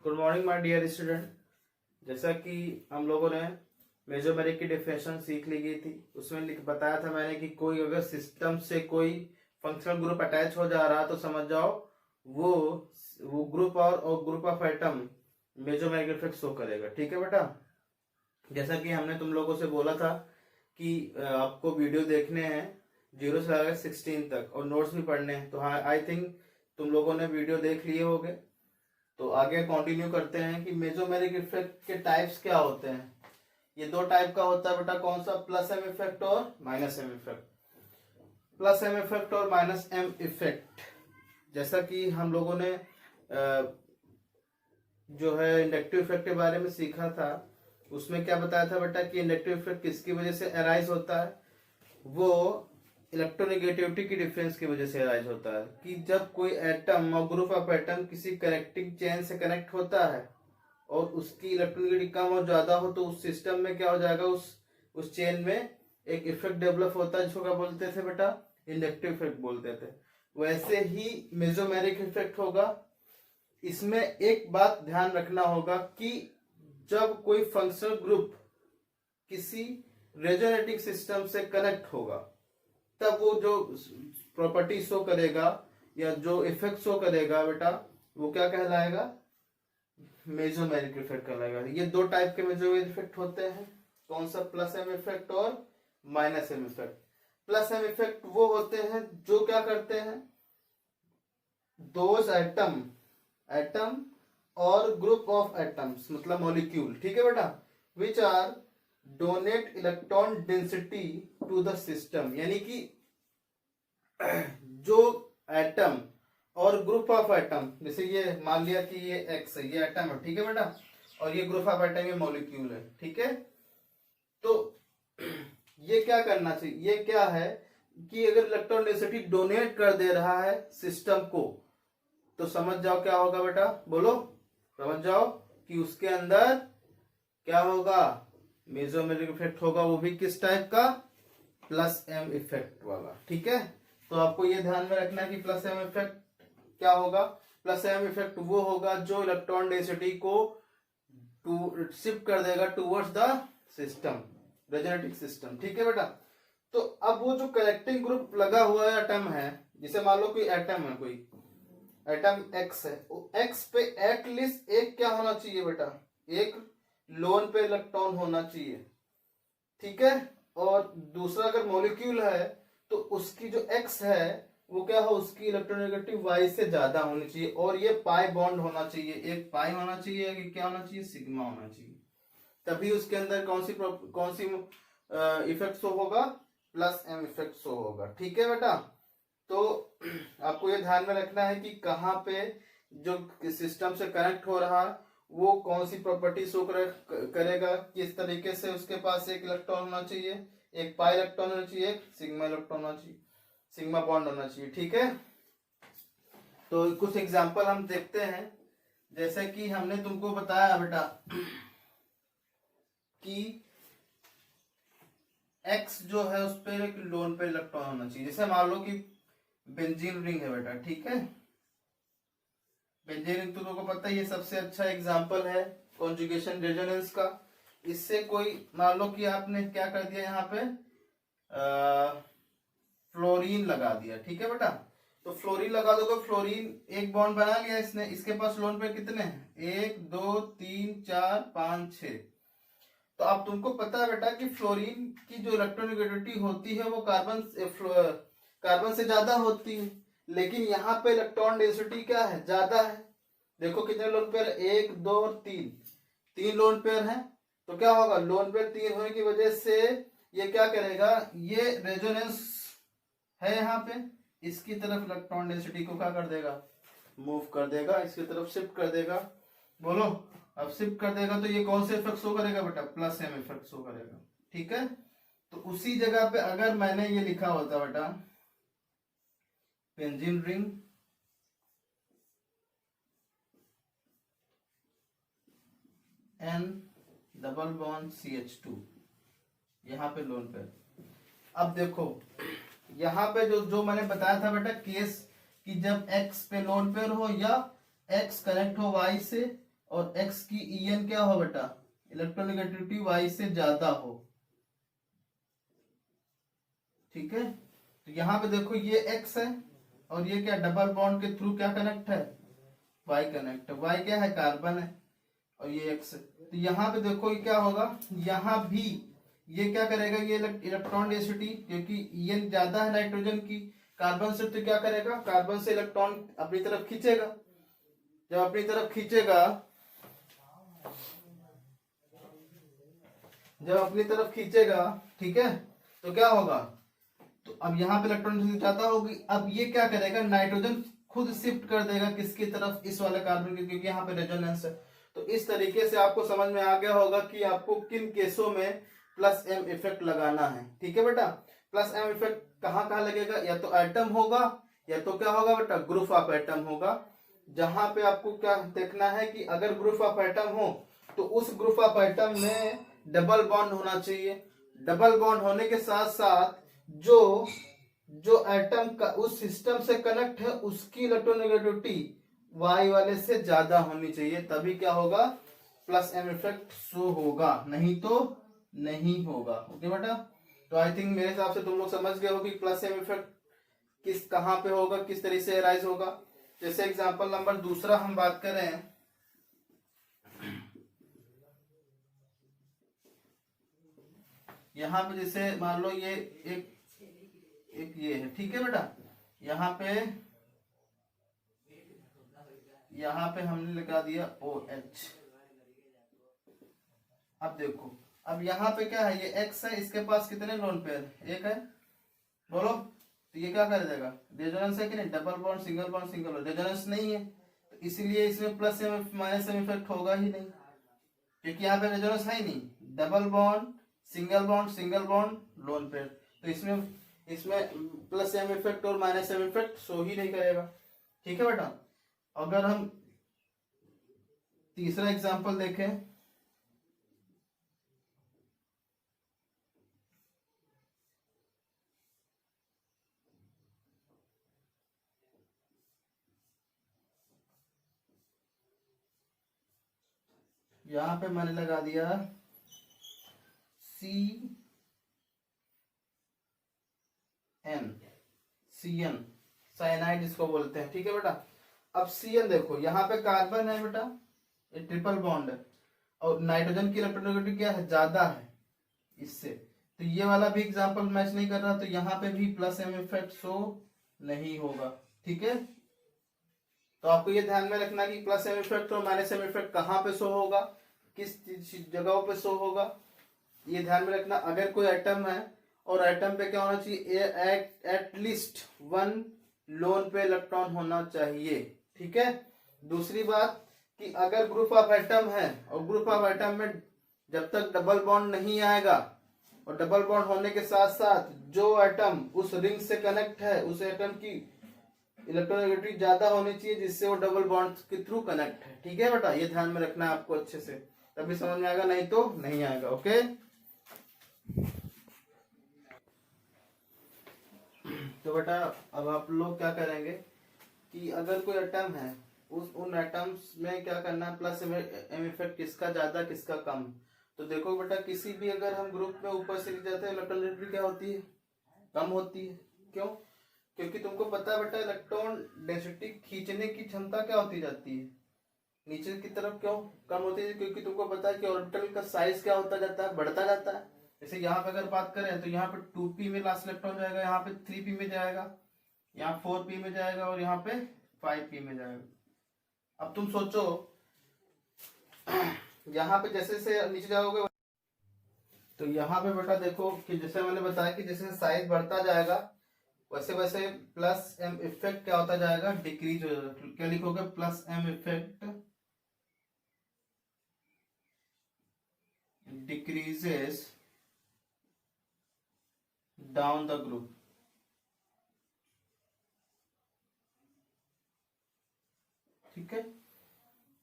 Good morning my dear student. जैसा कि हम लोगों ने मेसोमेरिक की डेफिनेशन सीख ली गई थी, उसमें बताया था मैंने कि कोई अगर सिस्टम से कोई फंक्शनल ग्रुप अटैच हो जा रहा तो समझ जाओ वो ग्रुप और group of atom mesomeric effect show करेगा। ठीक है बेटा, जैसा कि हमने तुम लोगों से बोला था कि आपको वीडियो देखने हैं 0 से लेकर 16 तक और नोट्स भी पढ़ने हैं। तो हाँ, आई थिंक तुम लोगों ने वीडियो देख लिए होंगे। तो आगे कंटिन्यू करते हैं कि मेसोमेरिक इफेक्ट के टाइप्स क्या होते हैं। ये दो टाइप का होता है बेटा, कौन सा? प्लस एम इफेक्ट और minus M effect. Plus M effect और माइनस एम इफेक्ट, जैसा कि हम लोगों ने जो है इंडक्टिव इफेक्ट के बारे में सीखा था, उसमें क्या बताया था बेटा कि इंडक्टिव इफेक्ट किसकी वजह से अराइज होता है? वो इलेक्ट्रोनेगेटिविटी की डिफरेंस की वजह से अराइज होता है कि जब कोई एटम और ग्रुप ऑफ एटम किसी कनेक्टिंग चेन से कनेक्ट होता है और उसकी इलेक्ट्रोनेगेटिविटी कम और ज्यादा हो तो उस सिस्टम में क्या हो जाएगा, उस चेन में एक इफेक्ट डेवलप होता है जिसको क्या बोलते थे बेटा? इंडक्टिव इफेक्ट बोलते थे। वैसे ही मेसोमेरिक इफेक्ट होगा। इसमें एक बात ध्यान रखना होगा कि जब कोई फंक्शनल ग्रुप किसी रेजोनेटिंग सिस्टम से कनेक्ट होगा तब वो जो प्रॉपर्टी शो करेगा या जो इफेक्ट शो करेगा बेटा, वो क्या कहलाएगा? मेसोमेरिक इफेक्ट कहलाएगा। ये दो टाइप के मेसोमेरिक इफेक्ट होते हैं, कौन सा? प्लस एम इफेक्ट और minus M effect. Plus M effect वो होते हैं जो क्या करते हैं, दोज एटम और ग्रुप ऑफ एटम्स, मतलब मॉलिक्यूल, ठीक है बेटा, which are donate electron density to the system. यानी कि जो एटम और ग्रुप ऑफ एटम, जैसे ये मान लिया कि ये एक्स है, ये एटम है, ठीक है बेटा, और ये ग्रुप ऑफ एटम ये मॉलिक्यूल है, ठीक है। तो ये क्या करना चाहिए? ये क्या है कि अगर इलेक्ट्रॉन डेंसिटी डोनेट कर दे रहा है सिस्टम को तो समझ जाओ क्या होगा बेटा, बोलो, समझ जाओ कि उसके अंदर क्या होगा? मेसोमेरिक इफेक्ट होगा। वो भी किस टाइप का? प्लस एम इफेक्ट वाला, ठीक है। तो आपको ये ध्यान में रखना है कि प्लस एम इफेक्ट क्या होगा? प्लस एम इफेक्ट वो होगा जो इलेक्ट्रॉन डेंसिटी को शिफ्ट कर देगा towards the system, resonating system, ठीक है बेटा। तो अब वो जो कनेक्टिंग ग्रुप लगा हुआ है एटम है, जैसे मान लो कोई एटम है, कोई एटम एक्स है, एक्स पे एटलीस्ट एक क्या होना चाहिए बेटा? एक लोन पे इलेक्ट्रॉन होना चाहिए, ठीक है। और दूसरा अगर मॉलिक्यूल है तो उसकी जो एक्स है वो क्या हो, उसकी इलेक्ट्रोनेगेटिव वाई से ज्यादा होनी चाहिए और ये पाई बॉन्ड होना चाहिए, एक पाई होना चाहिए, कि क्या होना चाहिए? सिग्मा होना चाहिए। तभी उसके अंदर कौन सी इफेक्ट शो होगा? प्लस एम इफेक्ट शो होगा, ठीक है बेटा। तो आपको ये ध्यान में रखना है कि कहाँ पे जो सिस्टम से कनेक्ट हो रहा है वो कौन सी प्रॉपर्टी शो करेगा, किस तरीके से उसके पास एक इलेक्ट्रॉन होना चाहिए, एक पाई इलेक्ट्रॉन होना चाहिए, एक सिग्मा इलेक्ट्रॉन होना चाहिए, सिग्मा बॉन्ड होना चाहिए, ठीक है। तो कुछ एग्जांपल हम देखते हैं। जैसे कि हमने तुमको बताया बेटा कि एक्स जो है उस पर एक लोन पे इलेक्ट्रॉन होना चाहिए। जैसे मान लो कि बेंजीन रिंग है बेटा, ठीक है। बेंजीन रिंग तुम लोगों को पता है, ये सबसे अच्छा एग्जांपल है कॉन्जुगेशन रेजोनेंस का। इससे कोई मान लो कि आपने क्या कर दिया, यहाँ पे फ्लोरीन लगा दिया, ठीक है बेटा। तो फ्लोरीन लगा दोगे, फ्लोरीन एक बॉन्ड बना लिया इसने, इसके पास लोन पे कितने हैं? 1 2 3 4 5 6। तो अब तुमको पता है बेटा कि फ्लोरीन की जो इलेक्ट्रोनेगेटिविटी होती है वो कार्बन से ज्यादा होती है, लेकिन यहाँ पे इलेक्ट्रॉन डेंसिटी क्या है? ज्यादा है। देखो कितने लोन पेयर? 1 2 और 3 लोन पेयर हैं। तो क्या होगा? लोन पेयर 3 होने की वजह से ये क्या करेगा, ये रेजोनेंस है यहाँ पे, इसकी तरफ इलेक्ट्रॉन डेंसिटी को क्या कर देगा? मूव कर देगा, इसकी तरफ शिफ्ट कर देगा। बोलो, अब शिफ्ट कर देगा तो ये कौन से इफेक्ट शो करेगा बेटा? प्लस एम इफेक्ट शो करेगा, ठीक है। तो उसी जगह पे अगर मैंने ये लिखा होता बेटा benzene ring and double bond CH2, यहाँ पे लोन पे। अब देखो यहाँ पे जो मैंने बताया था बेटा केस कि जब x पे लोन पेयर हो या x कनेक्ट हो y से और x की En क्या हो बेटा, इलेक्ट्रोनेगेटिविटी y से ज्यादा हो। ठीक है, तो यहाँ पे देखो ये x है और ये क्या डबल बॉन्ड के थ्रू क्या कनेक्ट है, y कनेक्ट है। y क्या है, कार्बन है और ये x है। तो यहाँ पे देखो ये क्या होगा, यहाँ भी ये क्या करेगा, ये इलेक्ट्रॉन डेंसिटी क्योंकि En ज्यादा है नाइट्रोजन की कार्बन से, तो क्या करेगा, कार्बन से इलेक्ट्रॉन अपनी तरफ खींचेगा। जब अपनी तरफ खींचेगा, जब अपनी तरफ खींचेगा, ठीक है, तो क्या होगा, तो अब यहाँ पे इलेक्ट्रॉन डेंसिटी ज्यादा होगी। अब ये क्या करेगा, नाइट्रोजन खुद शिफ्ट कर देगा किसकी तरफ, इस वाले कार्बन की, क्योंकि यहाँ पे रेजोनेंस है। तो इस तरीके से आपको समझ में आ गया होगा कि आपको किन केसों में प्लस एम इफेक्ट लगाना है। ठीक है बेटा, प्लस एम इफेक्ट कहाँ कहाँ लगेगा, या तो एटम होगा या तो क्या होगा बेटा, ग्रुप ऑफ एटम होगा। जहां पे आपको क्या देखना है कि अगर ग्रुप ऑफ एटम हो तो उस ग्रुप ऑफ एटम में डबल बॉन्ड होना चाहिए। डबल बॉन्ड होने के साथ साथ जो जो एटम का उस सिस्टम से कनेक्ट है उसकी इलेक्ट्रोनेगेटिविटी वाई वाले से ज्यादा होनी चाहिए, तभी क्या होगा, प्लस एम इफेक्ट शो होगा, नहीं तो नहीं होगा। ओके बेटा, तो आई थिंक मेरे हिसाब से तुम लोग समझ गए हो कि प्लस एम इफेक्ट किस कहां पे होगा, किस तरीके से अराइज होगा। जैसे एग्जांपल नंबर दूसरा हम बात करें, यहाँ पे जैसे मान लो ये एक एक ये है, ठीक है बेटा, यहाँ पे हमने लगा दिया OH। अब देखो, अब यहाँ पे क्या है, ये X है, इसके पास कितने लोन पेयर, एक है, बोलो, तो ये क्या कर देगा, रेजोनेंस है कि नहीं, double bond single bond single bond, resonance नहीं है, तो इसीलिए इसमें plus M minus M effect होगा ही नहीं, क्योंकि यहाँ पे रेजोनेंस है ही नहीं। Double bond single bond lone pair, तो इसमें इसमें प्लस एम इफेक्ट और माइनस एम इफेक्ट शो ही नहीं करेगा। ठीक है बेटा, अगर हम तीसरा एग्जांपल देखें, यहां पे मैंने लगा दिया CN साइनाइड इसको बोलते हैं। ठीक है बेटा, अब CN देखो, यहाँ पे कार्बन है बेटा, ये ट्रिपल बॉन्ड है और नाइट्रोजन की इलेक्ट्रोनेगेटिविटी क्या है, ज्यादा है इससे, तो ये वाला भी एग्जांपल मैच नहीं कर रहा, तो यहाँ पे भी प्लस एम इफेक्ट शो नहीं होगा। ठीक है, तो आपको ये ध्यान में रखना कि प्लस एम इफेक्ट और माइनस एम इफेक्ट कहाँ पे शो होगा, किस जगहों पे शो होगा, ये ध्यान में रखना। अगर कोई एटम है और एटम पे क्या होना चाहिए, एटलीस्ट वन लोन पे इलेक्ट्रॉन होना चाहिए। ठीक है, दूसरी बात कि अगर ग्रुप ऑफ एटम है और ग्रुप ऑफ एटम में जब तक डबल बॉन्ड नहीं आएगा, और डबल बॉन्ड होने के साथ साथ जो एटम उस रिंग से कनेक्ट है उस एटम की इलेक्ट्रोनेगेटिविटी ज्यादा होनी चाहिए जिससे वो डबल बॉन्ड के थ्रू कनेक्ट है। ठीक है बेटा, ये ध्यान में रखना है आपको अच्छे से, तभी समझ में आएगा, नहीं तो नहीं आएगा। ओके, तो बेटा अब आप लोग क्या करेंगे कि अगर कोई एटम है, उन एटम्स में क्या करना है, प्लस एम इफेक्ट किसका ज्यादा किसका कम। तो देखो बेटा, किसी भी अगर हम ग्रुप में ऊपर से जाते हैं, इलेक्ट्रोनेगेटिविटी क्या होती है, कम होती है। क्यों, क्योंकि तुमको पता है बेटा, इलेक्ट्रॉन डेंसिटी खींचने की क्षमता क्या होती जाती है, नीचे की तरफ क्यों कम होती है, क्योंकि तुमको पता है कि ऑर्बिटल का साइज क्या होता जाता है, बढ़ता जाता है। जैसे यहाँ पे अगर बात करें तो यहाँ पे 2p में लास्ट इलेक्ट्रॉन जाएगा, यहाँ पे 3p में जाएगा, यहाँ 4p में जाएगा और यहाँ पे 5p में जाएगा। अब तुम सोचो, यहाँ पे जैसे जैसे नीचे जाओगे, तो यहाँ पे बेटा देखो कि जैसे मैंने बताया कि जैसे साइज बढ़ता जाएगा वैसे वैसे प्लस एम इफेक्ट क्या होता जाएगा, डिक्रीज हो जाएगा। क्या लिखोगे, plus M effect decreases down the group. ठीक है,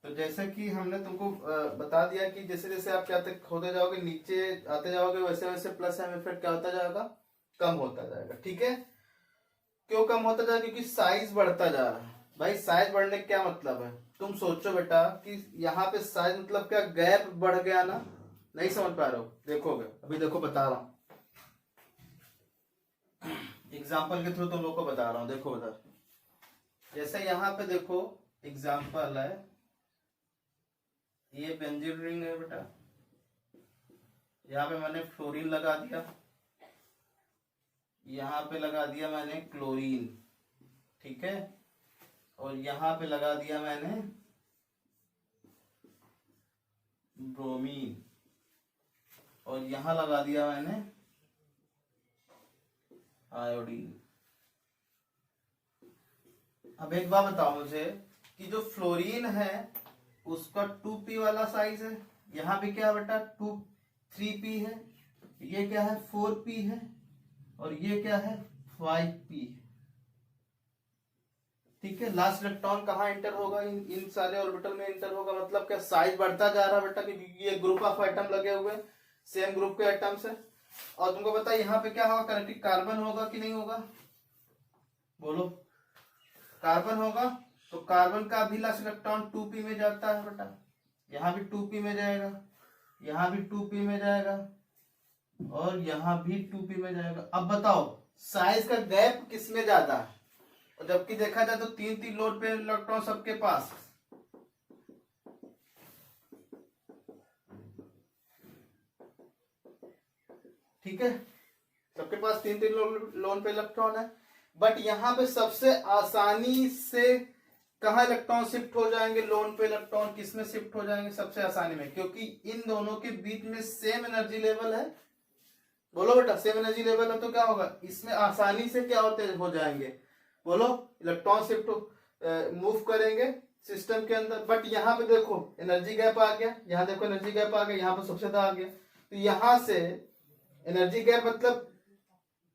तो जैसे कि हमने तुमको बता दिया कि जैसे जैसे आप क्या होते जाओगे, नीचे आते जाओगे, वैसे वैसे प्लस एम इफेक्ट क्या होता जाएगा, कम होता जाएगा। ठीक है, क्यों कम होता जाएगा, क्योंकि साइज बढ़ता जा रहा है। भाई साइज बढ़ने का क्या मतलब है? तुम सोचो बेटा कि यहाँ पे साइज मतलब क्या, गैप बढ़ गया ना? नहीं समझ पा रहे हो? देखोगे अभी, देखो बता रहा हूँ, एग्जाम्पल के थ्रू तुम लोग को बता रहा हूँ। देखो उधर, जैसे यहाँ पे देखो एग्जाम्पल है, ये बेंजीन रिंग है बेटा, यहाँ पे मैंने फ्लोरीन लगा दिया, यहाँ पे लगा दिया मैंने क्लोरीन, ठीक है, और यहाँ पे लगा दिया मैंने ब्रोमीन, और यहाँ लगा दिया मैंने आयोडीन। अब एक बात बताओ मुझे कि जो फ्लोरीन है उसका 2p वाला साइज है, यहाँ पे क्या है बेटा 3p है, ये क्या है 4p है, और ये क्या है 5p। ठीक है, लास्ट इलेक्ट्रॉन कहाँ एंटर होगा? इन सारे ऑर्बिटल में एंटर होगा। मतलब क्या, साइज बढ़ता जा रहा है बेटा, क्योंकि ये ग्रुप ऑफ एटम लगे हुए सेम ग्रुप के एटम्स है। और तुमको पता है यहाँ पे क्या होगा, कनेक्टिंग कार्बन होगा कि नहीं होगा? बोलो, कार्बन होगा, तो कार्बन का भी लास्ट इलेक्ट्रॉन 2p में जाता है बेटा, यहाँ भी 2p में जाएगा, यहाँ भी 2p में जाएगा, और यहाँ भी 2p में जाएगा। अब बताओ साइज का गैप किसमें ज्यादा है? और जबकि देखा जाए तो 3 लोड पे इलेक्ट्रॉन सबके पास, ठीक है, सबके पास 3 लोन पे इलेक्ट्रॉन है। बट यहाँ पे सबसे आसानी से कहा इलेक्ट्रॉन शिफ्ट हो जाएंगे, लोन पे इलेक्ट्रॉन किस में शिफ्ट हो जाएंगे सबसे आसानी में? क्योंकि इन दोनों के बीच में सेम एनर्जी लेवल है। बोलो बेटा, सेम एनर्जी लेवल है तो क्या होगा, इसमें आसानी से क्या होते हो जाएंगे? बोलो, इलेक्ट्रॉन शिफ्ट मूव करेंगे सिस्टम के अंदर। बट यहाँ पे देखो एनर्जी गैप आ गया, यहाँ देखो एनर्जी गैप आ गया, यहाँ पे सबसे ज्यादा आ गया। तो यहाँ से एनर्जी गैप मतलब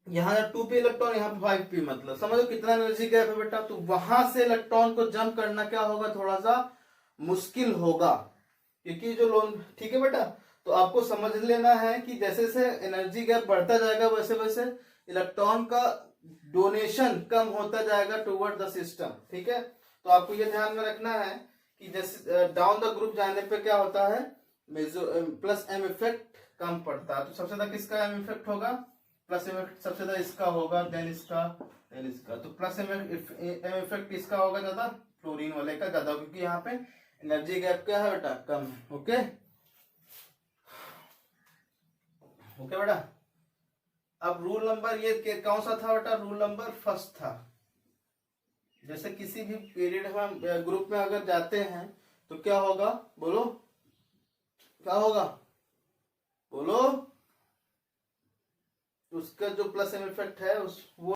यहाँ 2p इलेक्ट्रॉन, यहाँ पे 5p, मतलब समझो कितना एनर्जी गैप है बेटा। तो वहां से इलेक्ट्रॉन को जंप करना क्या होगा, थोड़ा सा मुश्किल होगा, क्योंकि जो लोन, ठीक है बेटा। तो आपको समझ लेना है कि जैसे जैसे एनर्जी गैप बढ़ता जाएगा वैसे वैसे इलेक्ट्रॉन का डोनेशन कम होता जाएगा टुवर्ड द सिस्टम, ठीक है। तो आपको ये ध्यान में रखना है कि जैसे डाउन द ग्रुप जाने पे क्या होता है, प्लस एम इफेक्ट कम पड़ता है। तो सबसे ज्यादा किसका एम इफेक्ट होगा? प्लस एम इफेक्ट सबसे ज्यादा इसका होगा, देन इसका, देन इसका। तो प्लस एम इफेक्ट इसका होगा ज्यादा, फ्लोरीन वाले का ज्यादा, क्योंकि यहाँ पे एनर्जी गैप क्या है बेटा, कम है। ओके ओके बेटा। अब रूल नंबर ये कौन सा था बेटा? रूल नंबर फर्स्ट था। जैसे किसी भी पीरियड में ग्रुप में अगर जाते हैं तो क्या होगा, बोलो क्या होगा, बोलो, उसका जो प्लस एम इफेक्ट है उस वो